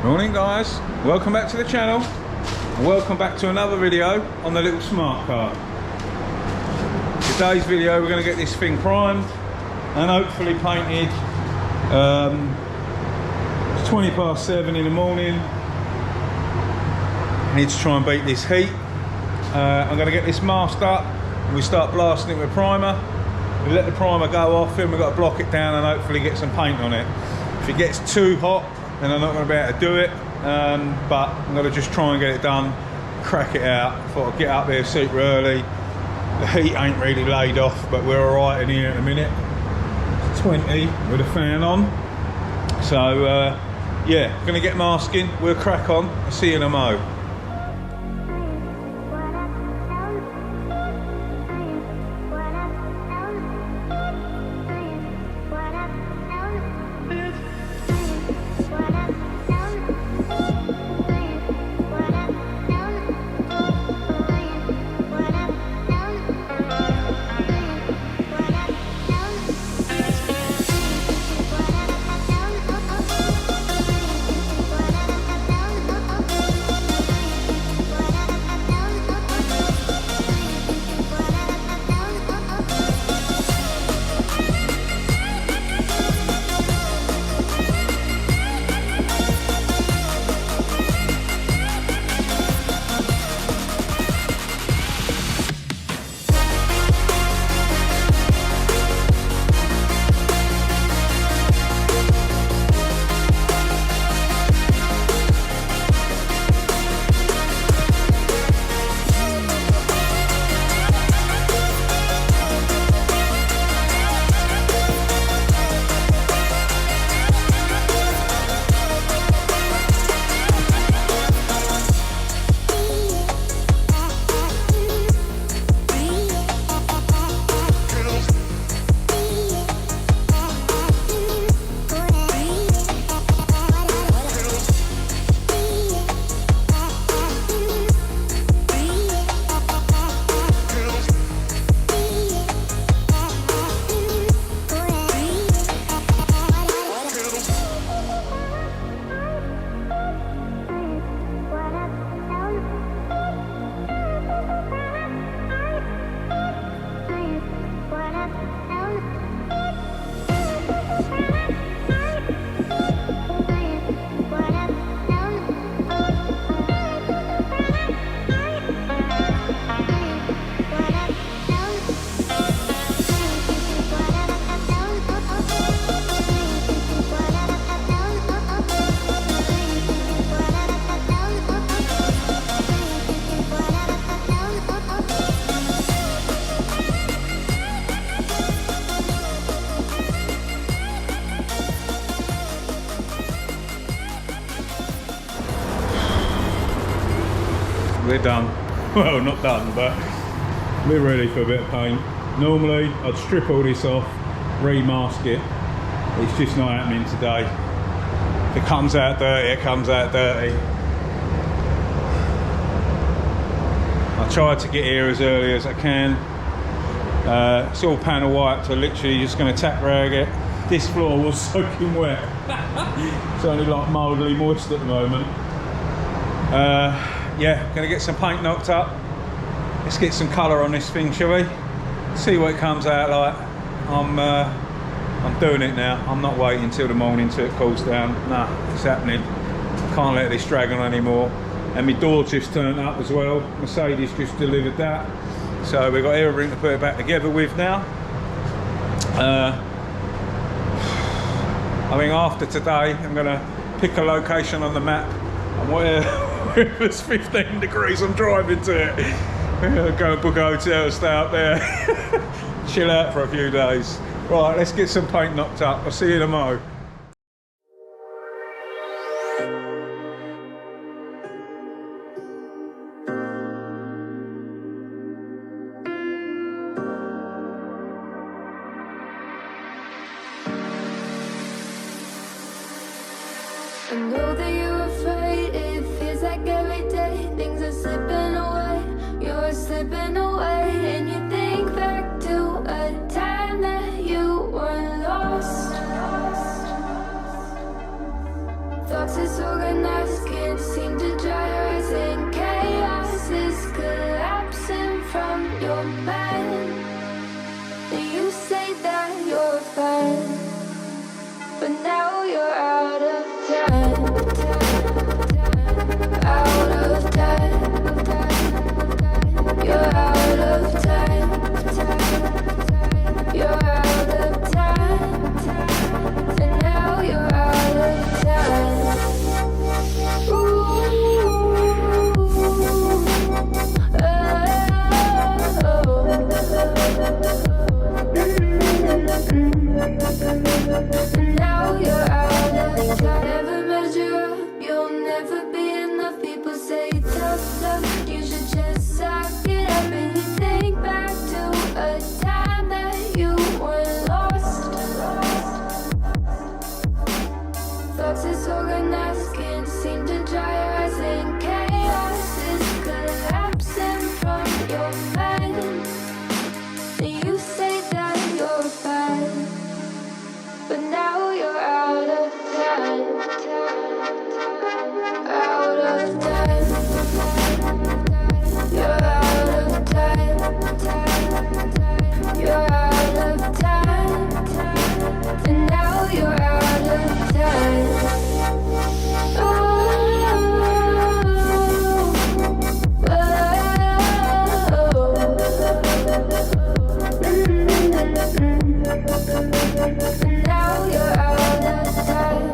Morning guys, welcome back to the channel. Welcome back to another video on the little smart car. Today's video we're going to get this thing primed and hopefully painted. It's 7:20 in the morning. I need to try and beat this heat. I'm going to get this masked up and we start blasting it with primer. We let the primer go off and we've got to block it down and hopefully get some paint on it. If it gets too hot then I'm not going to be able to do it, but I'm going to just try and get it done, crack it out. Thought I'd get up there super early. The heat ain't really laid off, but we're alright in here in a minute. It's 20 with a fan on. So yeah, going to get masking, we'll crack on. I'll see you in a mo. We're done. Well, not done, but we're ready for a bit of paint. Normally, I'd strip all this off, remask it. It's just not happening today. If it comes out dirty, it comes out dirty. I tried to get here as early as I can. It's all panel white, so literally just going to tack rag it. This floor was soaking wet. It's only like mildly moist at the moment. Yeah, gonna get some paint knocked up. Let's get some colour on this thing, shall we? See what it comes out like. I'm doing it now. I'm not waiting till the morning till it cools down. Nah, it's happening. Can't let this drag on anymore. And my door just turned up as well. Mercedes just delivered that. So we've got everything to put it back together with now. I think after today, I'm gonna pick a location on the map and where if it's 15 degrees, I'm driving to it. Go and book a hotel, stay up there, chill out for a few days. Right, let's get some paint knocked up. I'll see you tomorrow. I know that you're afraid, it feels like every day things are slipping away, you're slipping away, and you think back to a time that you were lost. Thoughts disorganized, can't seem to dry your eyes, and chaos is collapsing from your mind. And you say that you're fine, but now you're out of time. Out of time. You're out of time. You're out of time. And now you're out of time. Now you're out of time. Never measure up, you'll never be enough. People say tough love, you should just suck it up. And you think back to a time that you were lost. Thoughts disorganized, can't seem to dry your eyes, and chaos is collapsing from your mind. And you say that you're fine, but now you're out of time. Out of time. You're out of time. You're out of time. And now you're out of time. Oh, now you're out of time.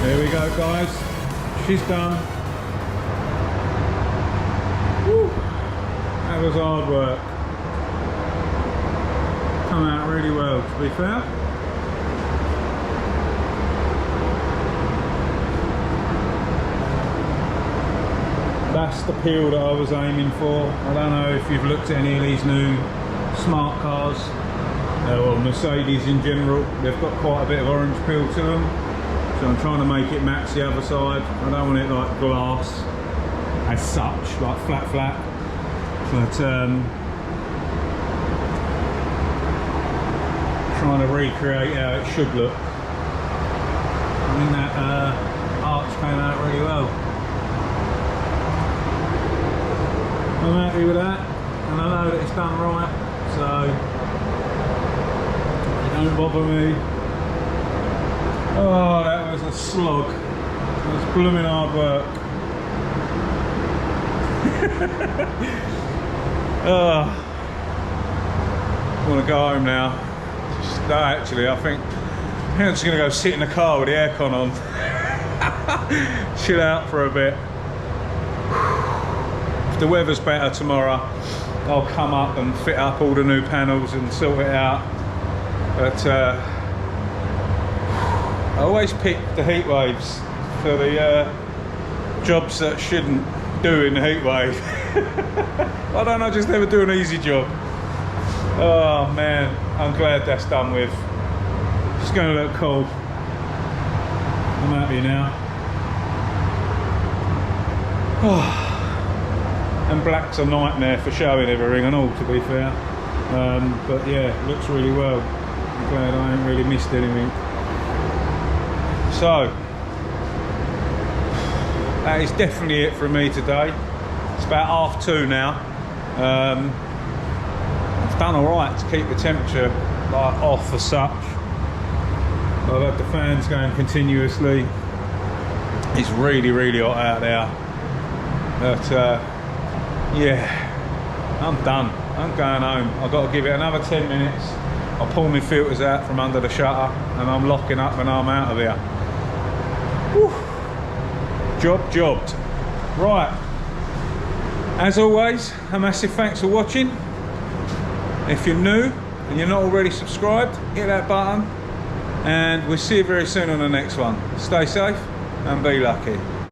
There we go, guys. She's done. Woo. That was hard work. Come out really well, to be fair. That's the peel that I was aiming for. I don't know if you've looked at any of these new smart cars, or Mercedes in general. They've got quite a bit of orange peel to them. So I'm trying to make it match the other side. I don't want it like glass as such, like flat. But trying to recreate how it should look. I mean that arch came out really well. I'm happy with that, and I know that it's done right, so it don't bother me. Oh, that was a slog. It was blooming hard work. Oh, I want to go home now. No, actually, I think I'm just going to go sit in the car with the aircon on. Chill out for a bit. If the weather's better tomorrow, I'll come up and fit up all the new panels and sort it out. But I always pick the heat waves for the jobs that shouldn't do in the heat wave. Why don't I just never do an easy job? Oh man, I'm glad that's done with. It's going to look cool. I'm happy now. Oh. And black's a nightmare for showing everything and all, to be fair. But yeah, it looks really well. I'm glad I ain't really missed anything. So, that is definitely it from me today. It's about 2:30 now. I've done alright to keep the temperature like off as such. I've had the fans going continuously. It's really hot out there. But yeah, I'm done. I'm going home. I've got to give it another 10 minutes. I'll pull my filters out from under the shutter and I'm locking up and I'm out of here. Whew. Jobbed. Right. As always, a massive thanks for watching. If you're new and you're not already subscribed, hit that button. And we'll see you very soon on the next one. Stay safe and be lucky.